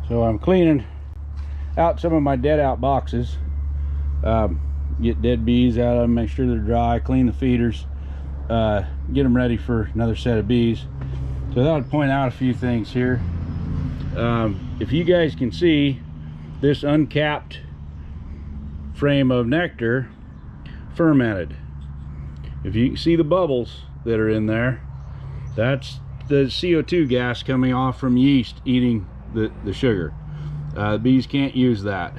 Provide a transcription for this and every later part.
So I'm cleaning out some of my dead out boxes. Get dead bees out of them, make sure they're dry, clean the feeders, get them ready for another set of bees. So I thought I'd point out a few things here. If you guys can see this uncapped frame of nectar fermented, if you can see the bubbles that are in there, that's the CO2 gas coming off from yeast eating the sugar. Bees can't use that.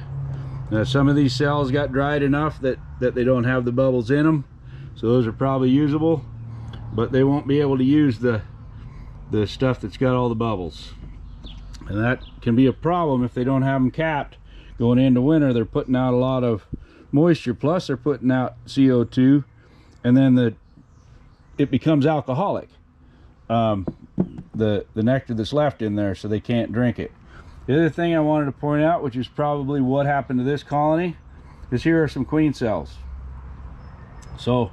Now, some of these cells got dried enough that they don't have the bubbles in them, so those are probably usable, but they won't be able to use the stuff that's got all the bubbles, and that can be a problem if they don't have them capped. Going into winter, they're putting out a lot of moisture, plus they're putting out CO2, and then it becomes alcoholic, the nectar that's left in there, so they can't drink it. The other thing I wanted to point out, which is probably what happened to this colony, is here are some queen cells. So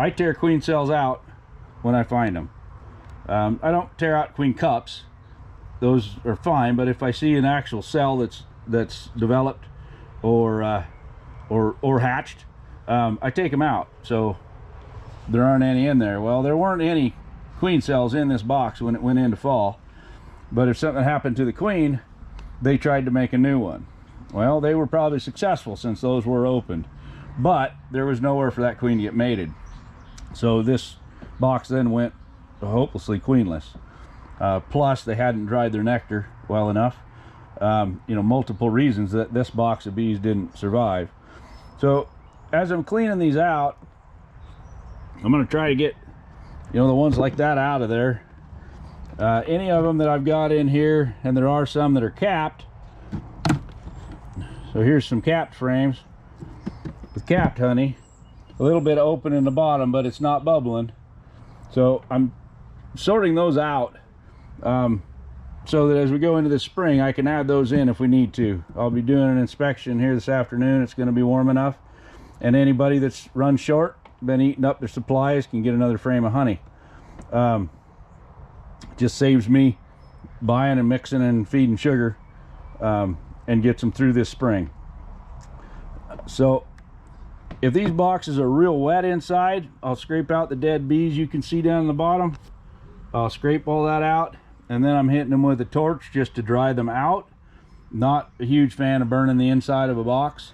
I tear queen cells out when I find them. I don't tear out queen cups, those are fine, but if I see an actual cell that's developed or hatched, I take them out, so there aren't any in there. Well, there weren't any queen cells in this box when it went into fall, but if something happened to the queen, they tried to make a new one. Well, they were probably successful since those were opened, but there was nowhere for that queen to get mated, so this box then went hopelessly queenless. Plus they hadn't dried their nectar well enough. You know, multiple reasons that this box of bees didn't survive. So as I'm cleaning these out, I'm going to try to get, you know, the ones like that out of there. Any of them that I've got in here, and there are some that are capped. So here's some capped frames with capped honey, a little bit open in the bottom, but it's not bubbling. So I'm sorting those out, so that as we go into the spring, I can add those in if we need to. I'll be doing an inspection here this afternoon. It's going to be warm enough, and anybody that's run short, been eating up their supplies, can get another frame of honey. Just saves me buying and mixing and feeding sugar, and gets them through this spring. So if these boxes are real wet inside, I'll scrape out the dead bees you can see down in the bottom. I'll scrape all that out, and then I'm hitting them with a torch just to dry them out. Not a huge fan of burning the inside of a box.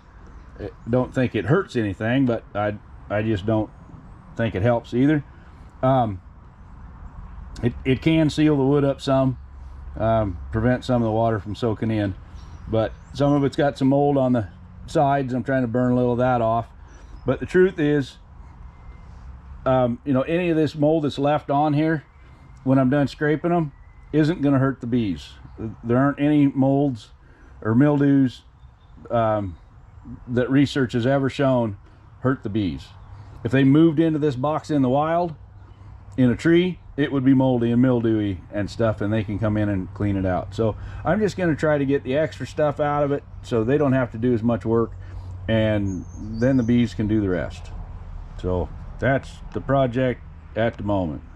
I don't think it hurts anything, but I just don't think it helps either. It can seal the wood up some, prevent some of the water from soaking in, but some of it's got some mold on the sides. I'm trying to burn a little of that off. But the truth is, you know, any of this mold that's left on here when I'm done scraping them isn't going to hurt the bees. There aren't any molds or mildews that research has ever shown hurt the bees. If they moved into this box in the wild, in a tree, it would be moldy and mildewy and stuff, and they can come in and clean it out. So I'm just going to try to get the extra stuff out of it so they don't have to do as much work, and then the bees can do the rest. So that's the project at the moment.